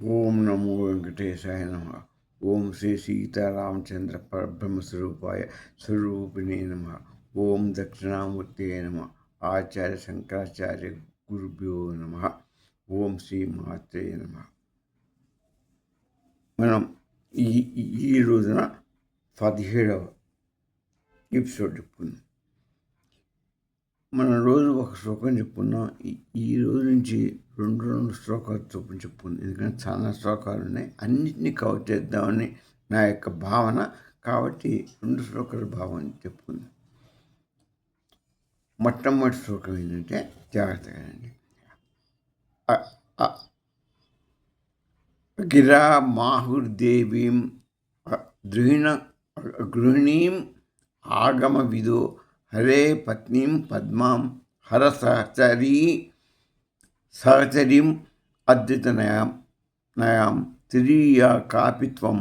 ఓం నమో వెంకటేశాయ నమ. ఓం శ్రీ సీతారామచంద్ర పరబ్రహ్మ స్వరూపిణే నమ. ఓం దక్షిణామూర్తి నమ. ఆచార్య శంకరాచార్య గురుభ్యో నమ. ఓం శ్రీ మాత్రే నమ. మనం ఈ ఈ రోజున 17వ ఎపిసోడ్ చెప్పుకున్నాం. మనం రోజు ఒక శ్లోకం చెప్పుకున్నాం. ఈ రోజు నుంచి రెండు శ్లోకాలు చొప్పున చెప్పుకున్నాం. ఎందుకంటే చాలా శ్లోకాలు ఉన్నాయి, అన్నింటినీ కవర్ చేద్దామని నా యొక్క భావన. కాబట్టి 2 శ్లోకాల భావన చెప్పుకుందాం. మొట్టమొదటి శ్లోకం ఏంటంటే జాగ్రత్తగా అండి. గిరా మాహుర్దేవీం గృహిణీం ఆగమ విదో హరే పత్నీం పద్మాం హర సహచరీం అద్విత నయాం తిరీయ కాపిత్వం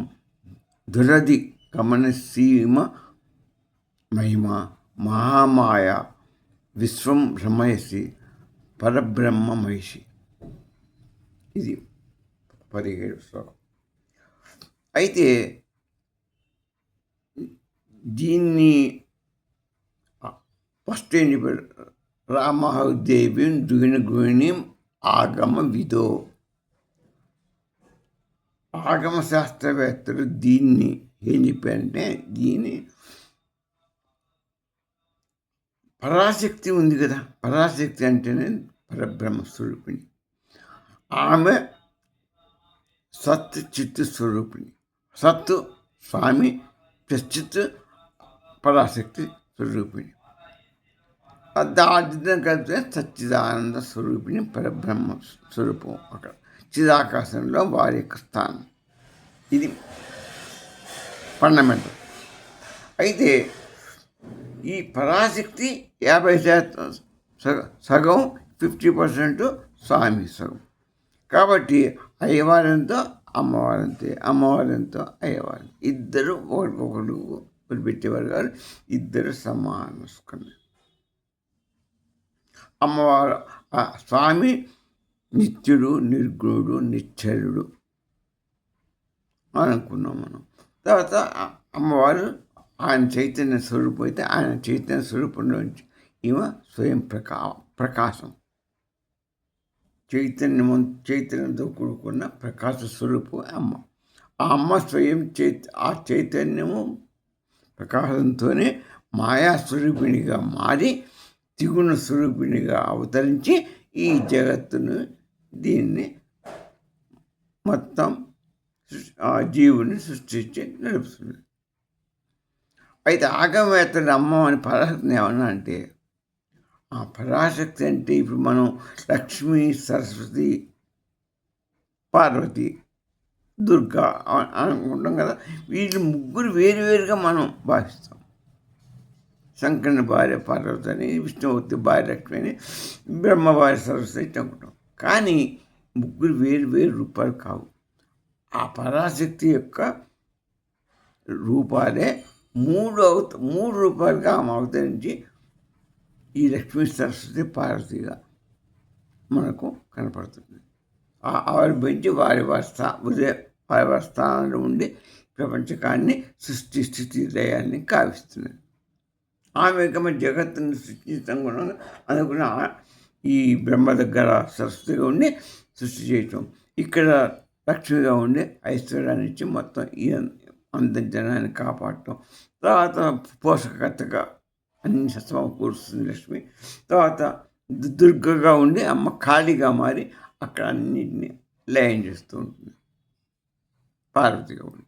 దురది గమనసీమ మహిమ మహామాయ విశ్వం భ్రమయసి పరబ్రహ్మ మహిషి. ఇది 17 శ్లోకం. అయితే దీన్ని ఫస్ట్ ఏం చెప్పాడు? రామదేవిం గృహిణీం ఆగమ విదో. ఆగమ శాస్త్రవేత్తలు దీన్ని ఏం చెప్పారంటే, దీన్ని పరాశక్తి ఉంది కదా, పరాశక్తి అంటేనే పరబ్రహ్మ స్వరూపిణి. ఆమె సత్ చిత్తు స్వరూపిణి. సత్తు స్వామి ప్లస్ చిత్తు పరాశక్తి స్వరూపిణి. దార్థం కలిపితే సచ్చిదానంద స్వరూపిణి పరబ్రహ్మ స్వరూపం. అక్కడ చిదాకాశంలో వారి యొక్క స్థానం. ఇది ఫండమెంటల్. అయితే ఈ పరాశక్తి 50% సగం, 50% స్వామి సగం. కాబట్టి అయ్యవారంతో అమ్మవారంతే, అమ్మవారంతో అయ్యవారు ఇద్దరు ఒకరికొకరు వదిలిపెట్టేవారు కాదు. ఇద్దరు సమాన సుఖమే. అమ్మవారు స్వామి నిత్యుడు, నిర్గుణుడు, నిశ్చలుడు అనుకున్నాం మనం. తర్వాత అమ్మవారు ఆయన చైతన్య స్వరూపం అయితే, ఆయన చైతన్య స్వరూపంలోంచి ఈమె స్వయం ప్రకాశం, చైతన్యంతో కూడుకున్న ప్రకాశ స్వరూపం అమ్మ. ఆ అమ్మ స్వయం ఆ చైతన్యము ప్రకాశంతోనే మాయా స్వరూపిణిగా మారి త్రిగుణ స్వరూపిణిగా అవతరించి ఈ జగత్తును, దీన్ని మొత్తం జీవుని సృష్టించి నడుపుతుంది. అయితే ఆగమవేత్తని అమ్మ అని పరాశక్తిని ఏమన్నా అంటే, ఆ పరాశక్తి అంటే ఇప్పుడు మనం లక్ష్మీ, సరస్వతి, పార్వతి, దుర్గా అనుకుంటాం కదా. వీళ్ళు ముగ్గురు వేరువేరుగా మనం భావిస్తాం. శంకరుని భార్య పార్వతి అని, విష్ణుమూర్తి భార్య లక్ష్మి అని, బ్రహ్మ భార్య సరస్వతి అనుకుంటాం. కానీ ముగ్గురు వేరు రూపాలు కావు. ఆ పరాశక్తి యొక్క రూపాలే మూడు రూపాలుగా ఆమె అవతరించి ఈ లక్ష్మీ, సరస్వతి, పార్వతిగా మనకు కనపడుతుంది. వారి పెంచి వారి స్థానంలో ఉండి ప్రపంచకాన్ని సృష్టి, స్థితి, లయాన్ని కావిస్తున్నది. ఆమె మన జగత్తుని సృష్టించడం అనుకున్న ఈ బ్రహ్మ దగ్గర సరస్వతిగా ఉండి సృష్టి చేయటం, ఇక్కడ లక్ష్మిగా ఉండి ఐశ్వర్యాన్ని ఇచ్చి మొత్తం ఈ జనాన్ని కాపాడటం, తర్వాత పోషకర్తగా అన్ని సమకూరుస్తుంది లక్ష్మి. తర్వాత దుర్గగా ఉండి అమ్మ ఖాళీగా మారి అక్కడ అన్నింటినీ లయం చేస్తూ ఉంటుంది. పార్వతిగా ఉండి,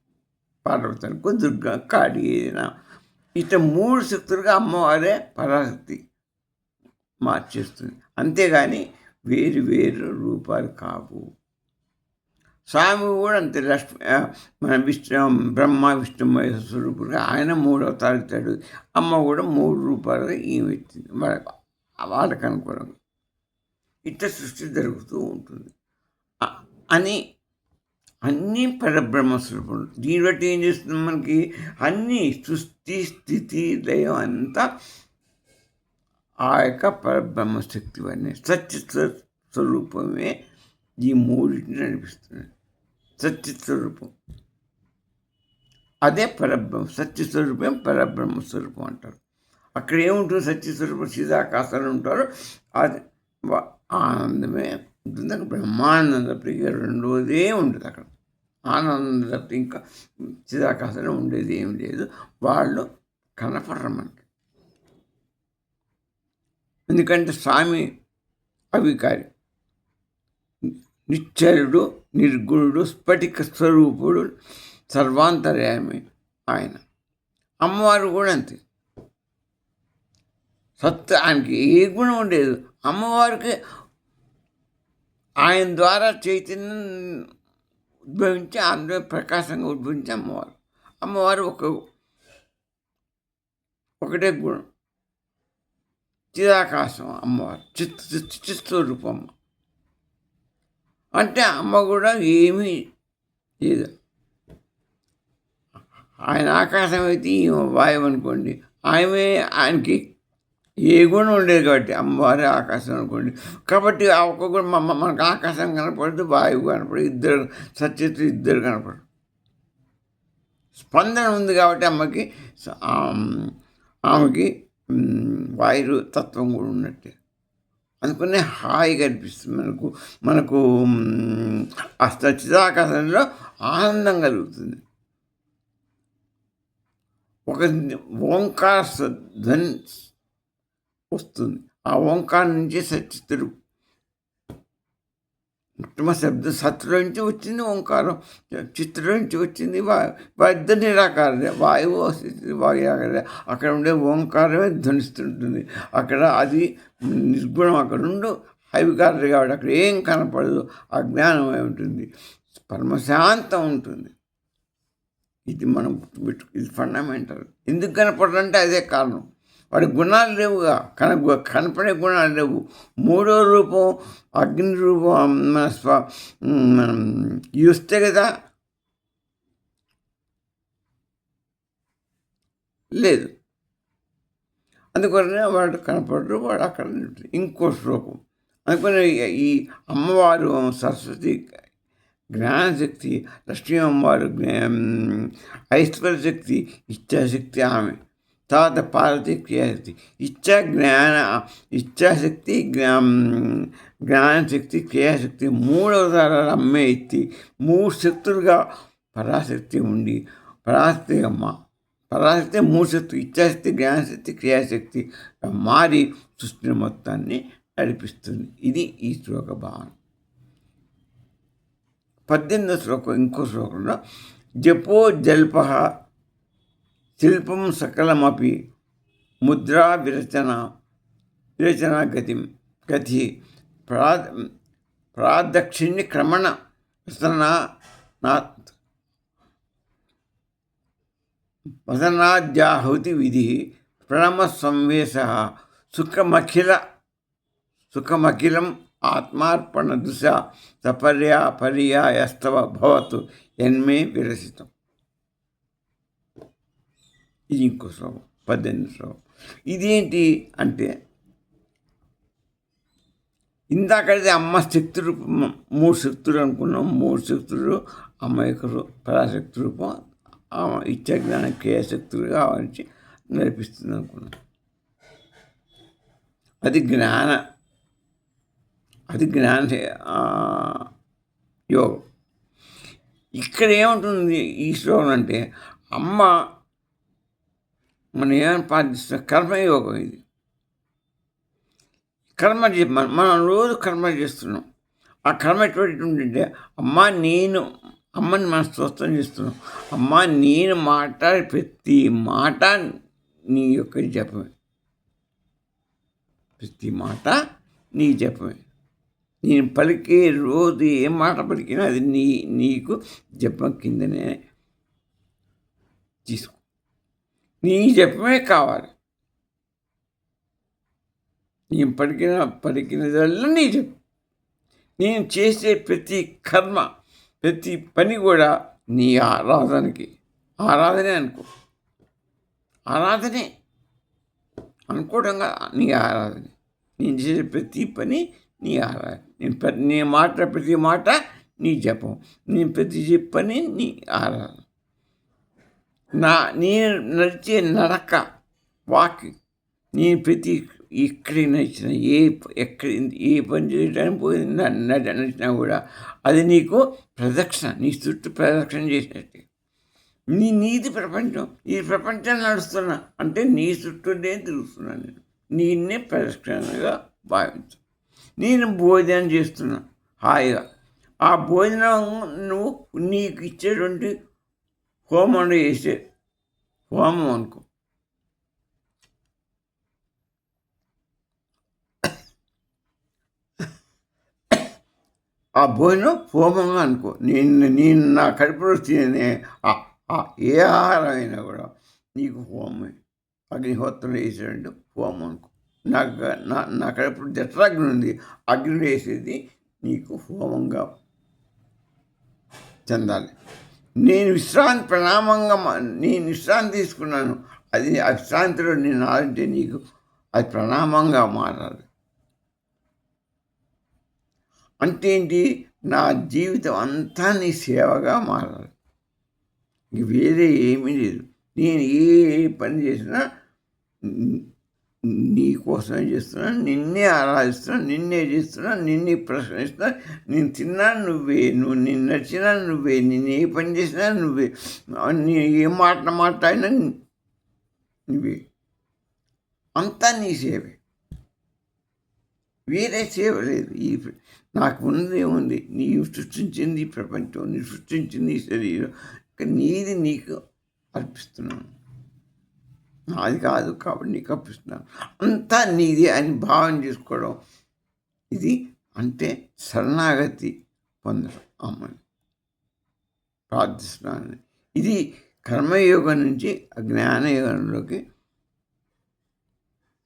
పార్వతి అనుకో, దుర్గా, కాళీ, ఏదైనా ఇట్లా 3 శక్తులుగా అమ్మవారే పరాశక్తి మార్చేస్తుంది. అంతేగాని వేరు రూపాలు కావు. స్వామి కూడా అంతే. లక్ష్మి మన బ్రహ్మ, విష్ణు, మహేశ్వర స్వరూపుడుగా ఆయన 3 అవతారాలు ఇస్తాడు. అమ్మ కూడా 3 రూపాలుగా ఈమె ఇచ్చింది వాళ్ళకి అనుకూలంగా. ఇట్లా సృష్టి జరుగుతూ ఉంటుంది అని అన్నీ పరబ్రహ్మ స్వరూపంలో. దీన్ని బట్టి ఏం చేస్తుంది మనకి? అన్నీ సృష్టి, స్థితి, లయం అంతా ఆ యొక్క పరబ్రహ్మ శక్తి అనే సత్య స్వరూపమే ఈ మూడింటిని నడిపిస్తుంది. సత్యస్వరూపం. అదే పరబ్రహ్మ. సత్యస్వరూపం పరబ్రహ్మ స్వరూపం అంటారు. అక్కడ ఏముంటుంది? సత్యస్వరూపం చిదాకాశాలు ఉంటారు. అది ఆనందమే ఉంటుంది. అక్కడ బ్రహ్మానంద ప్రియ రెండోదే ఉంటుంది. అక్కడ ఆనందం తప్పితే ఇంకా చిదాకాశంలో ఉండేది ఏం లేదు. వాళ్ళు కనపడరు మనకి. ఎందుకంటే స్వామి అవికారి, నిశ్చలుడు, నిర్గుణుడు, స్ఫటిక స్వరూపుడు, సర్వాంతర్యామి ఆయన. అమ్మవారు కూడా అంతే. ఆయనకి ఏ గుణం ఉండేది. అమ్మవారికి ఆయన ద్వారా చైతన్యం ఉద్భవించి అందులో ప్రకాశంగా ఉద్భవించి అమ్మవారు ఒకటే గుణం, చిదాకాశం. అమ్మవారు చిత్స్వరూపం. అంటే అమ్మ కూడా ఏమీ లేదు. ఆయన ఆకాశం అయితే వాయువు అనుకోండి, ఆయనకి ఏ గుణం ఉండేది కాబట్టి అమ్మవారి ఆకాశం అనుకోండి. కాబట్టి ఆ ఒక్క గుణం మనకు ఆకాశం కనపడదు, వాయువు కనపడదు, ఇద్దరు సత్యత్వం ఇద్దరు కనపడదు. స్పందన ఉంది కాబట్టి ఆమెకి వాయు తత్వం కూడా ఉన్నట్టే. అందుకనే హాయిగా అనిపిస్తుంది మనకు ఆ చిదాకాశంలో ఆనందం కలుగుతుంది. ఒక ఓంకార ధ్వని వస్తుంది. ఆ ఓంకారం నుంచి సచిత్తుడు ఉత్తమ శబ్దం. సత్తులో నుంచి వచ్చింది ఓంకారం, చిత్తులో నుంచి వచ్చింది ఇద్దరు నిరాకారదే. వాయువు వాయువు అక్కడ ఉండే ఓంకారమే ధ్వనిస్తుంటుంది. అక్కడ అది నిర్గుణం. అక్కడ ఉండు హైవికారది కాబట్టి అక్కడ ఏం కనపడదు, అజ్ఞానమై ఉంటుంది, పరమశాంతం ఉంటుంది. ఇది మనం ఇది ఫండమెంటల్. ఎందుకు కనపడాలంటే అదే కారణం. వాడి గుణాలు లేవుగా, కనపడే గుణాలు లేవు. మూడో రూపం అగ్ని రూపం మనం చూస్తే కదా లేదు. అందుకనే వాడు కనపడరు, వాడు అక్కడ ఇంకో శ్లోకం. అందుకని ఈ అమ్మవారు సరస్వతి జ్ఞానశక్తి, లక్ష్మీ అమ్మవారు ఐశ్వర్యశక్తి, ఇచ్ఛాశక్తి ఆమె. తర్వాత పార్వతి క్రియాశక్తి. ఇచ్ఛాశక్తి, జ్ఞానశక్తి, క్రియాశక్తి మూడవ తరాల అమ్మే ఎత్తి 3 శక్తులుగా పరాశక్తి ఉండి, పరాశక్తి 3 శక్తులు ఇచ్ఛాశక్తి, జ్ఞానశక్తి, క్రియాశక్తి మారి సృష్టిని మొత్తాన్ని నడిపిస్తుంది. ఇది ఈ శ్లోక భావన. 18వ శ్లోకం ఇంకో శ్లోకంలో జపో జల్ప శిల్పం సకలమపి ముద్రా విరచన గతి ప్రాదక్షిణ్య క్రమణ వసనాద్యాహుతి విధి ప్రణమ సంవేశ సుఖమఖిలం ఆత్మార్పణ దృశ పర్యాయస్తవ భవతు యన్మే విరసితం. ఇది ఇంకో శ్లోకం, 18వ శ్లోకం. ఇదేంటి అంటే ఇందాకైతే అమ్మ శక్తి రూపం 3 శక్తులు అనుకున్నాం. 3 శక్తులు అమ్మ యొక్క పరాశక్తి రూపం, ఇచ్చే జ్ఞాన క్రియాశక్తులుగా ఆవరించి నడిపిస్తుంది అనుకున్నాం. అది జ్ఞాన యోగం. ఇక్కడ ఏముంటుంది ఈ శ్లోకం అంటే అమ్మ మనం ఏమైనా పాటిస్తున్న కర్మయోగం. ఇది కర్మ మనం రోజు కర్మ చేస్తున్నాం. ఆ కర్మ ఎటువంటి అమ్మని మనం స్తోత్రం చేస్తున్నాం. అమ్మ నేను మాట్లాడే ప్రతి మాట నీ యొక్క జపమే. ప్రతి మాట నీ జపమే. నేను పలికే రోజు ఏ మాట పలికినా అది నీకు జపం కిందనే తీసుకో. నీ జపమే కావాలి. నేను పలికినదల్లా నీ జపం. నేను చేసే ప్రతి కర్మ, ప్రతి పని కూడా నీ ఆరాధనే అనుకోవడంగా నీ ఆరాధనే. నేను చేసే ప్రతి పని నీ ఆరాధన. నేను మాట్లాడే ప్రతి మాట నీ జపం, నేను ప్రతి పని నీ ఆరాధన. నేను నడిచే నడక, వాకింగ్, నేను ప్రతి ఎక్కడికి నడిచిన ఎక్కడ ఏ పని చేయడానికి పోయింది నడిచినా కూడా అది నీకు ప్రదక్షిణ, నీ చుట్టూ ప్రదక్షిణ చేసినట్టే. నీది ప్రపంచం, ఈ ప్రపంచం నడుస్తున్నా అంటే నీ చుట్టూనే తిరుగుతున్నాను నేను. నిన్నే ప్రదక్షిణగా భావించు. నేను భోజనం చేస్తున్నా హాయిగా, ఆ భోజనం నువ్వు నీకు ఇచ్చేటువంటి హోమం చేసే హోమం అనుకో. ఆ భోజనం హోమంగా అనుకో. నేను నా కడుపులో తినే ఏ ఆహారం అయినా కూడా నీకు హోమమే. అగ్నిహోత్రం వేసేటంటే హోమం అనుకో. నాకు నా కడుపులో జఠరాగ్ని ఉంది, అగ్ని వేసేది నీకు హోమంగా చెందాలి. నేను విశ్రాంతి తీసుకున్నాను, అది ఆ విశ్రాంతిలో నేను ఆలంటే నీకు అది ప్రణామంగా మారాలి. అంటే ఏంటి? నా జీవితం అంతా నీ సేవగా మారాలి. వేరే ఏమీ లేదు. నేను ఏ పని చేసినా నీ కోసమే చేస్తున్నాను, నిన్నే ఆరాధిస్తున్నాను, నిన్నే చేస్తున్నాను, నిన్నే ప్రశ్నిస్తున్నాను. నేను తిన్నాను నువ్వే, నేను నడిచినా నువ్వే, నేను ఏ పని చేసినా నువ్వే, నేను ఏ మాట మాట్లాడినా నువ్వే. అంతా నీ సేవే, వేరే సేవ లేదు. నాకు ఉన్నది ఏముంది? నీవు సృష్టించింది ఈ ప్రపంచం, నీ సృష్టించింది ఈ శరీరం, నీది నీకు అర్పిస్తున్నాను. నాది కాదు కాబట్టి నీకు అర్పిస్తున్నాను. అంతా నీది అని భావన చేసుకోవడం, ఇది అంటే శరణాగతి పొందడం. అమ్మని ప్రార్థిస్తున్నాను. ఇది కర్మయోగం నుంచి జ్ఞానయోగంలోకి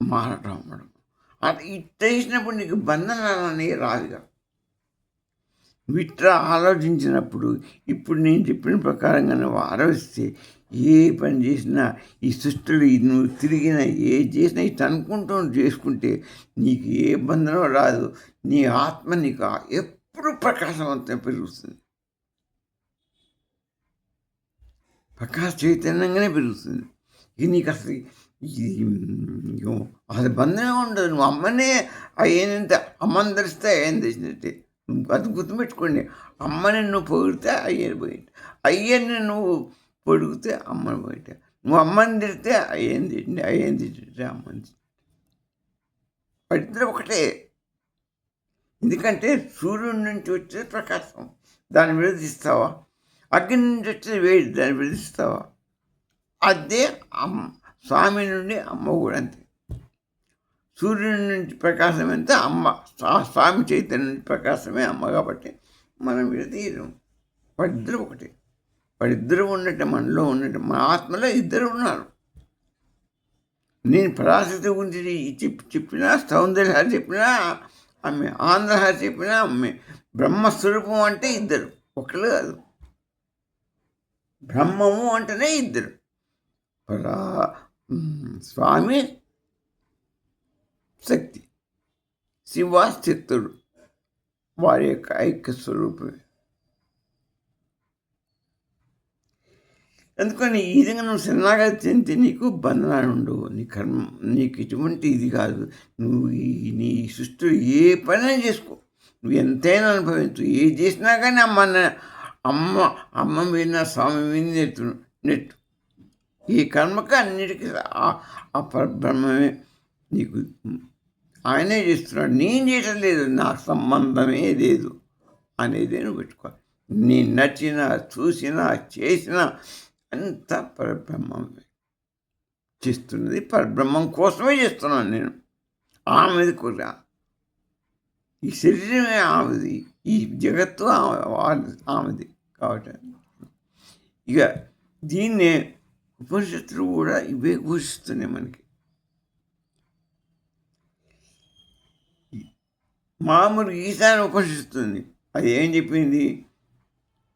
మారడం అవ్వడం. అది ఇట్ట చేసినప్పుడు నీకు బంధనాలు అనేవి రాదుగా. విట్రా ఆలోచించినప్పుడు ఇప్పుడు నేను చెప్పిన ప్రకారంగా నువ్వు ఆలోచిస్తే ఏ పని చేసినా ఈ సృష్టిలో నువ్వు తిరిగినా ఏది చేసినా ఇటు అనుకుంటూ చేసుకుంటే నీకు ఏ బంధనం రాదు. నీ ఆత్మ నీకు ఎప్పుడు ప్రకాశవంతం పెరుగుతుంది, ప్రకాశ చైతన్యంగానే పెరుగుతుంది. ఇది నీకు అసలు అది బంధమే ఉండదు. నువ్వు అమ్మనే ఏంటంటే అమ్మని ధరిస్తే అయ్యని తెచ్చినట్టే. అది గుర్తుపెట్టుకోండి. అమ్మని నువ్వు పొగిడితే అయ్యని పోయింది, అయ్యని నువ్వు పొడిగితే అమ్మని పోయిట. నువ్వు అమ్మని తిడితే అయ్యని తిండి, అయ్యని తింటే అమ్మని తిండి. వాళ్ళిద్దరు ఒకటే. ఎందుకంటే సూర్యుడి నుంచి వచ్చే ప్రకాశం, దాన్ని విడదీస్తావా? అగ్ని నుంచి వచ్చేది వేడి, దాన్ని విడదీస్తావా? అదే అమ్మ. స్వామి నుండి అమ్మ కూడా అంతే. సూర్యుడి నుంచి ప్రకాశం ఎంత అమ్మ, స్వామి చైతన్యం నుంచి ప్రకాశమే అమ్మ. కాబట్టి మనం విడదీయడం. వాళ్ళిద్దరూ ఒకటే. వాళ్ళిద్దరూ ఉన్నట్టు మనలో ఉన్నట్టు మన ఆత్మలో ఇద్దరు ఉన్నారు. నేను పరాశక్తి గురించి చెప్పినా, సౌందర్యహారి చెప్పినా అమ్మే, ఆంధ్రహారి చెప్పినా అమ్మే. బ్రహ్మస్వరూపం అంటే ఇద్దరు, ఒకళ్ళు కాదు. బ్రహ్మము అంటేనే ఇద్దరు, స్వామి శక్తి, శివాశక్తుడు, వారి యొక్క ఐక్య స్వరూపమే. అందుకని ఈ విధంగా నువ్వు శరణాగతి చెందితే నీకు బంధనాలు ఉండవు. నీ కర్మ నీకు ఎటువంటి ఇది కాదు. నువ్వు నీ సృష్టిలో ఏ పనైనా చేసుకో, నువ్వు ఎంతైనా అనుభవించు. ఏది చేసినా కానీ అమ్మ మీద స్వామి మీద నెట్టు. ఈ కర్మకి అన్నిటికీ ఆ పరబ్రహ్మమే నీకు ఆయనే చేస్తున్నాడు. నేను చేయటం లేదు, నాకు సంబంధమే లేదు అనేది నువ్వు పెట్టుకోవాలి. నేను నచ్చినా, చూసినా, చేసినా అంత పరబ్రహ్మమే చేస్తున్నది. పరబ్రహ్మం కోసమే చేస్తున్నాను నేను. ఆమెది కూడా ఈ శరీరమే ఆమెది, ఈ జగత్తు ఆమెది. కాబట్టి ఇక దీన్నే ఉపనిషత్తులు కూడా ఇవే ఘోషిస్తున్నాయి మనకి. మామూలు ఈశాని ఉపనిషిస్తుంది, అది ఏం చెప్పింది?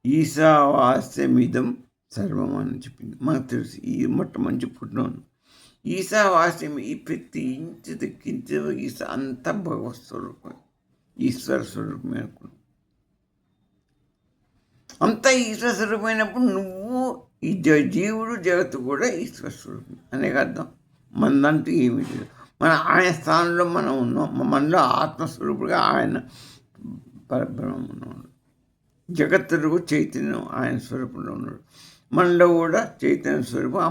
ఈశావాస్యమిదం సర్వం అని చెప్పింది. మనకు తెలుసు, ఈ మొట్టమొదటి చెప్పుకుంటున్నాను. ఈశావాస్యం, ఈ ప్రతి ఇంచు దక్కించే అంతా భగవత్ స్వరూపం, ఈశ్వర స్వరూపమే అనుకున్నాం. అంతా ఈశ్వర స్వరూపమైనప్పుడు నువ్వు ఈ జీవుడు జగత్తు కూడా ఈశ్వర స్వరూపం అనే అర్థం. మనదంటూ ఏమీ లేదు. మన ఆయన స్థానంలో మనం ఉన్నాం. మనలో ఆత్మస్వరూపుడుగా ఆయన పరబ్రహ్మం ఉన్నాడు. జగత్తుకు చైతన్యం ఆయన స్వరూపంలో ఉన్నాడు. మనలో కూడా చైతన్య స్వరూపం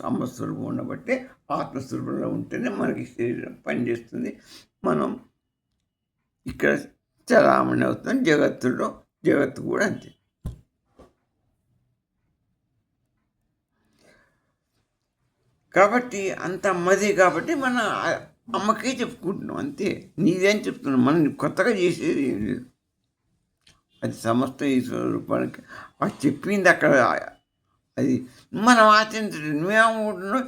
అమ్మ స్వరూపం ఉండబట్టి ఆత్మస్వరూపంలో ఉంటేనే మనకి శరీరం పనిచేస్తుంది. మనం ఇక్కడ చలామణి అవుతాం. జగత్తు కూడా అంతే. కాబట్టి అంత అమ్మది కాబట్టి మన అమ్మకే చెప్పుకుంటున్నాం అంతే. నీదేం చెప్తున్నాం, మనం కొత్తగా చేసేది ఏం లేదు. అది సమస్త ఈశ్వర రూపానికి అది చెప్పింది అక్కడ. అది మనం ఆచరించడం. నువ్వేమనుకుంటున్నావు,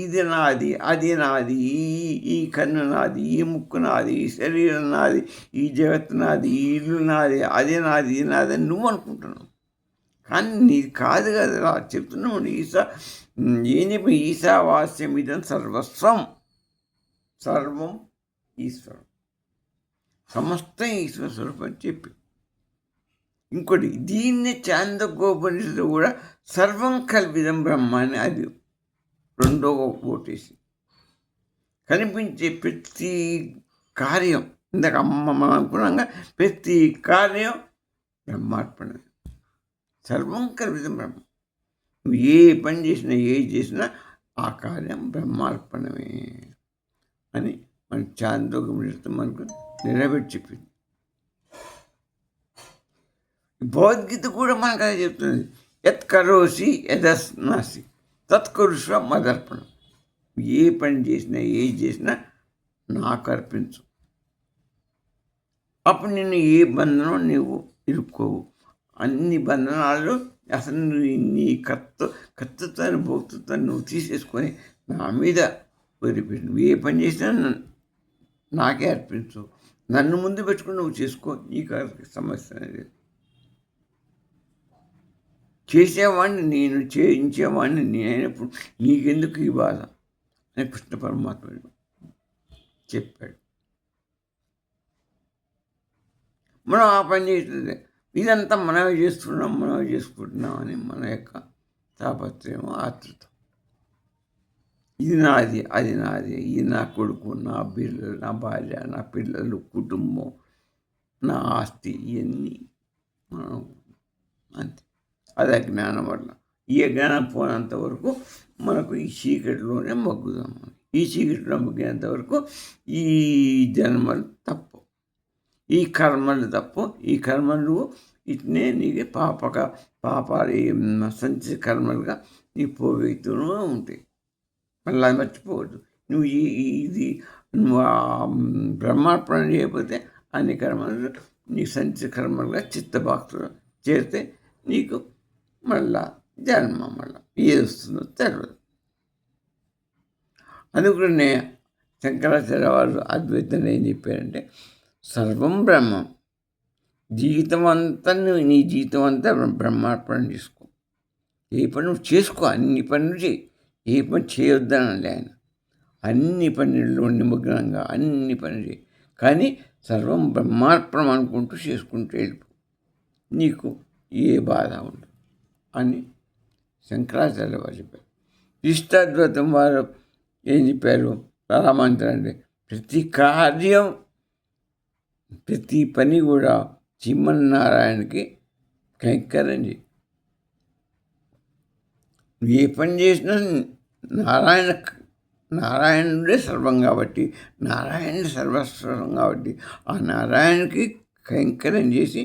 ఇది నాది, అది నాది, ఈ కన్ను నాది, ఈ ముక్కు నాది, ఈ శరీరం నాది, ఈ జగత్తు నాది, ఈ ఇల్లు నాది, అది నాది, ఇది నాది అని నువ్వు అనుకుంటున్నావు. కానీ నీది కాదు కదా చెప్తున్నావు. ఏం చెప్పి ఈశావాస్యం ఇదం సర్వస్వం, సర్వం ఈశ్వరం, సమస్తం ఈశ్వర స్వరూపం అని చెప్పి. ఇంకోటి దీన్నే చాందోగ్యోపనిషత్తు కూడా సర్వం కల్పితం బ్రహ్మ అని అది రెండో ఓటేసి కనిపించే ప్రతి కార్యం, ఇందాక మనం అనుకున్నాగా ప్రతి కార్యం బ్రహ్మార్పణ. సర్వం కల్పితం బ్రహ్మ. నువ్వు ఏ పని చేసినా ఏది చేసినా ఆ కార్యం బ్రహ్మార్పణమే అని మన చాందోగ్యోపనిషత్తు మనకు నిలబెట్టి చెప్పింది. భగవద్గీత కూడా మనకు అది చెప్తుంది. యత్ కరోసి యదస్నాసి తత్కరుష్వ మదర్పణం. ఏ పని చేసినా ఏది చేసినా నాకు అర్పించు, అప్పుడు నిన్ను ఏ బంధనం నువ్వు ఇరుక్కోవు. అన్ని బంధనాలు అసలు నీ కర్తృత్వాన్ని భోక్తృత్వాన్ని నువ్వు తీసేసుకొని నా మీద వదిలిపెట్టు. నువ్వు ఏ పని చేసినా నాకే అర్పించు, నన్ను ముందు పెట్టుకుని నువ్వు చేసుకో, నీకు సమస్య అనేది. చేసేవాడిని నేను, చేయించేవాడిని నేనైనప్పుడు నీకెందుకు ఈ బాధ అని కృష్ణ పరమాత్మ చెప్పాడు. మనం ఆ పని చేస్తుంది ఇదంతా మనమే చేసుకుంటున్నాం అని మన యొక్క తాపత్రయం, ఆతృత. ఇది నాది, అది నాది, ఇది నా కొడుకు, నా పిల్లలు, నా భార్య, నా పిల్లలు, కుటుంబం, నా ఆస్తి, ఇవన్నీ మనం అంతే. అది అజ్ఞానం వల్ల. ఈ అజ్ఞానం పోనంత వరకు మనకు ఈ చీకటిలోనే మగ్గుదాం. ఈ చీకటిలో మగ్గినంత వరకు ఈ జన్మలు తప్పు, ఈ కర్మలు తప్పు. ఈ కర్మలు ఇట్నే నీకు పాపాలు సంచి కర్మలుగా నీ పోగైతూనే ఉంటాయి. మళ్ళీ మర్చిపోవద్దు. నువ్వు ఇది బ్రహ్మార్పణ చేయకపోతే అన్ని కర్మలు నీ సంచి కర్మలుగా చిత్తభాక్తులు చేరితే నీకు మళ్ళా జన్మ ఏది వస్తుందో తెలియదు. అందుకనే శంకరాచార్య వారు అద్వైతంలో ఏం చెప్పారంటే సర్వం బ్రహ్మం. జీవితం అంతా నీ జీవితం అంతా బ్రహ్మార్పణ చేసుకో. ఏ పని నువ్వు చేసుకో, అన్ని పనులు చేయి. ఏ పని చేయొద్దనండి ఆయన. అన్ని పనుల్లో నిమగ్నంగా అన్ని పనులు చేయి, కానీ సర్వం బ్రహ్మార్పణం అనుకుంటూ చేసుకుంటూ వెళ్ళిపో, నీకు ఏ బాధ ఉండదు అని శంకరాచార్య వారు చెప్పారు. ఇష్టాద్వైతం వారు ఏం చెప్పారు? రామాంతరండి ప్రతి కార్యం, ప్రతి పని కూడా శ్రీమన్నారాయణకి కైంకర్యం చేయి. ఏ పని చేసినా నారాయణుడే సర్వం కాబట్టి, నారాయణుడే సర్వస్వం కాబట్టి ఆ నారాయణకి కైంకర్యం చేసి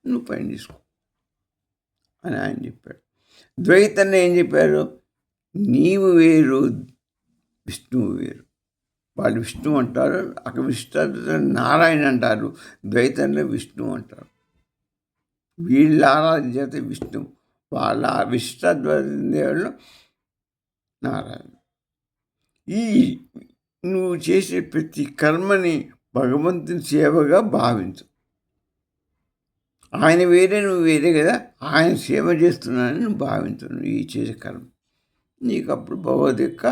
నువ్వు పని చేసుకో అని ఆయన చెప్పాడు. ద్వైతంలో ఏం చెప్పారు? నీవు వేరు, విష్ణువు వేరు. వాళ్ళు విష్ణు అంటారు, అక్కడ విష్ణు నారాయణ అంటారు, ద్వైతంలో విష్ణు అంటారు. వీళ్ళ ఆరాధ్యత విష్ణు, వాళ్ళ విష్ణుదేవులు నారాయణ. ఈ నువ్వు చేసే ప్రతి కర్మని భగవంతుని సేవగా భావించు. ఆయన వేరే, నువ్వు వేరే కదా. ఆయన సేవ చేస్తున్నానని నువ్వు భావించు. నువ్వు ఈ చేసే కర్మ నీకు అప్పుడు భగవద్ యొక్క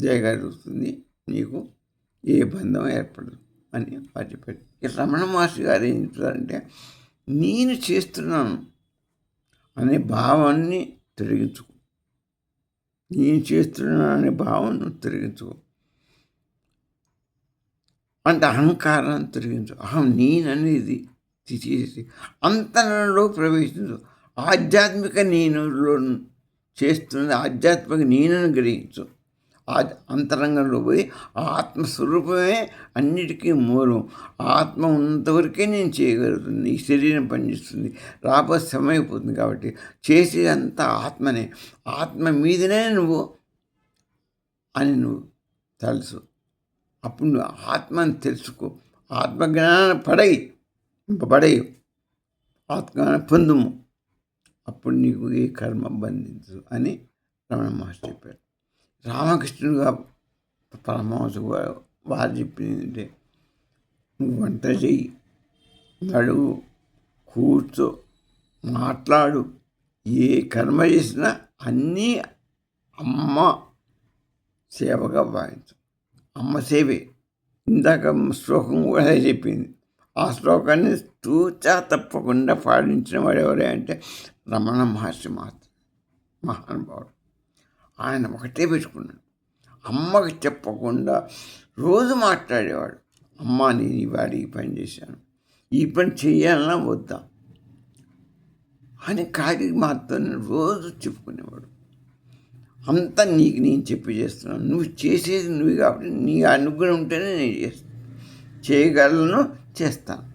జయగలుగుతుంది, నీకు ఏ బంధం ఏర్పడదు అని చెప్పారు. రమణ మహర్షి గారు ఏం చెప్తారంటే నేను చేస్తున్నాను అనే భావాన్ని తొలగించుకో. నేను చేస్తున్నాను అనే భావాన్ని తొలగించుకో. అంటే అహంకారాన్ని తొలగించు. నేననేది తీసేసి అంతరంలో ప్రవేశించు. ఆధ్యాత్మిక నేనులో చేస్తున్నది ఆధ్యాత్మిక నేనని గ్రహించు. అంతరంగంలో పోయి ఆత్మస్వరూపమే అన్నిటికీ మూలం. ఆత్మ ఉన్నంతవరకే నేను చేయగలుగుతుంది. ఈ శరీరం పనిచేస్తుంది. రాబోయే సమయం అయిపోతుంది కాబట్టి చేసేదంతా ఆత్మనే. ఆత్మ మీదనే నువ్వు అని నువ్వు తెలుసు. అప్పుడు నువ్వు ఆత్మని తెలుసుకో. ఆత్మజ్ఞానాన్ని పడయి ఆత్మజ్ఞానం పొందుము. అప్పుడు నీకు ఏ కర్మ బంధించు అని రమణ మహర్షి చెప్పారు. రామకృష్ణుడుగా పరమహంస వారు చెప్పింది, నువ్వు వంట చెయ్యి, నడువు, కూర్చో, మాట్లాడు, ఏ కర్మ చేసినా అన్నీ అమ్మ సేవగా భావించు. అమ్మ సేవే. ఇందాక శ్లోకం కూడా చెప్పింది. ఆ శ్లోకాన్ని తూచా తప్పకుండా పాటించిన వాడు ఎవరే అంటే రమణ మహర్షి మాత్రం, మహానుభావుడు. ఆయన ఒకటే పెట్టుకున్నాడు. అమ్మకి చెప్పకుండా రోజు మాట్లాడేవాడు. అమ్మ, నేను ఇవాళ ఈ పని చేశాను, ఈ పని చేయాలన్నా వద్దా అని కాడికి మాత్రం రోజు చెప్పుకునేవాడు. అంతా నీకు నేను చెప్పి చేస్తున్నాను, నువ్వు చేసేది నువ్వు కాబట్టి నీ అనుగ్రహం ఉంటేనే నేను చేయగలను, చేస్తాను,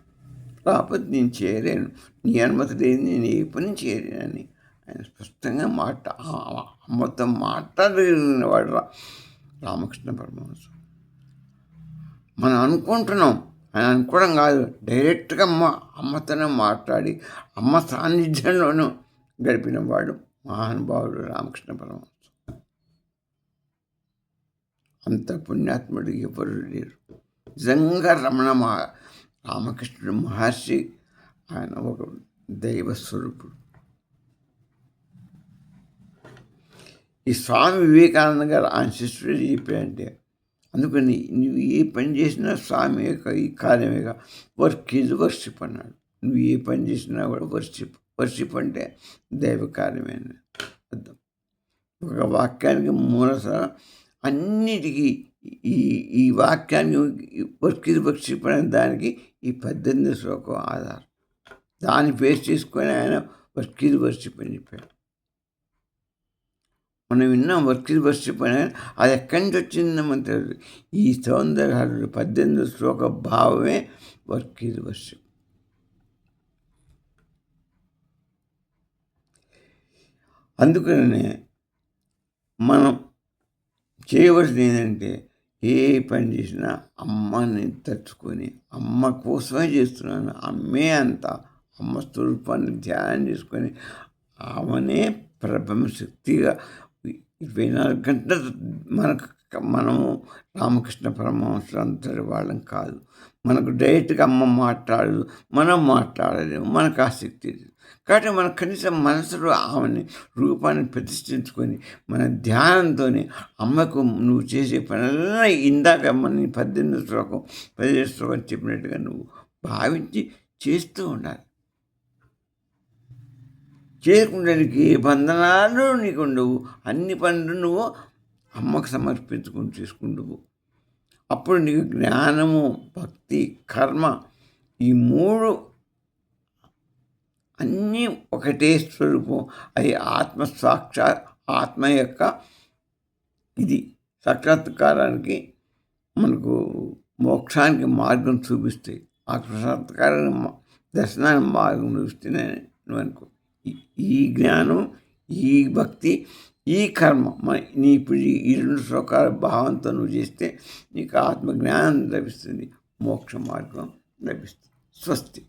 కాకపోతే నేను చేయలేను, నీ అనుమతి లేదు, నేను ఏ పని చేయలేనని ఆయన స్పష్టంగా అమ్మతో మాట్లాడగలిగిన వాడు రామకృష్ణ పరమహంస. మనం అనుకుంటున్నాం, ఆయన అనుకోవడం కాదు, డైరెక్ట్గా అమ్మతోనే మాట్లాడి అమ్మ సాన్నిధ్యంలోనూ గడిపిన వాడు మహానుభావుడు రామకృష్ణ పరమహంస. అంత పుణ్యాత్ముడు ఎవరు లేరు. నిజంగా రామకృష్ణుడు మహర్షి ఆయన ఒక దైవస్వరూపుడు. ఈ స్వామి వివేకానంద గారు ఆయన శిష్యుడు చెప్పారంటే, అందుకని నువ్వు ఏ పని చేసినా స్వామి యొక్క ఈ కార్యమేగా, వర్క్ ఈజ్ వర్షిప్ అన్నాడు. నువ్వు ఏ పని చేసినా కూడా వర్షిప్ అంటే దైవ కార్యమే అర్థం. ఒక వాక్యానికి మూలసారం అన్నిటికీ ఈ వాక్యాన్ని వర్క్ ఈజ్ వర్షిప్ అనే దానికి ఈ 18 శ్లోకం ఆధారం. దాన్ని బేస్ చేసుకొని ఆయన వర్క్ ఈజ్ వర్షిప్ అని చెప్పాడు. మనం విన్నాం వర్క్ ఈజ్ వర్షిప్ అని, అది ఎక్కడి నుంచి వచ్చిందో మనకు తెలియదు. ఈ సౌందర్యాలు 18 శ్లోక భావమే వర్క్ ఈజ్ వర్షిప్. అందుకనే మనం చేయవలసింది ఏంటంటే, ఏ పని చేసినా అమ్మని తలుచుకొని, అమ్మ కోసమే చేస్తున్నాను, అమ్మే అంతా, అమ్మ స్వరూపాన్ని ధ్యానం చేసుకొని ఆమెనే శక్తిగా 24 గంటలు మనము రామకృష్ణ పరమహంసలు అంతటి వాళ్ళం కాదు. మనకు డైరెక్ట్గా అమ్మ మాట్లాడదు, మనం మాట్లాడలేము, మనకు ఆసక్తి లేదు. కాబట్టి మనం కనీసం మనసులో ఆమెని రూపాన్ని ప్రతిష్ఠించుకొని మన ధ్యానంతోనే అమ్మకు నువ్వు చేసే పనులన్నా ఇందాక మన 18 శ్లోకం 17 శ్లోకం చెప్పినట్టుగా నువ్వు భావించి చేస్తూ ఉండాలి. చేయకుండానికి ఏ బంధనాలు నీకు ఉండవు. అన్ని పనులు నువ్వు అమ్మకు సమర్పించుకుని చేసుకుంటువు. అప్పుడు నీకు జ్ఞానము, భక్తి, కర్మ ఈ 3 అన్నీ ఒకటే స్వరూపం. అది ఆత్మ యొక్క ఇది సాక్షాత్కారానికి, మనకు మోక్షానికి మార్గం చూపిస్తాయి. ఆ సాక్షాత్కారాన్ని దర్శనానికి మార్గం చూపిస్తున్నాయి నువ్వు అనుకో. ఈ జ్ఞానం, ఈ భక్తి, ఈ కర్మ నీ ఇప్పుడు ఈ 2 శ్లోకాల భావంతో నువ్వు చేస్తే నీకు ఆత్మజ్ఞానం లభిస్తుంది, మోక్ష మార్గం లభిస్తుంది. స్వస్తి.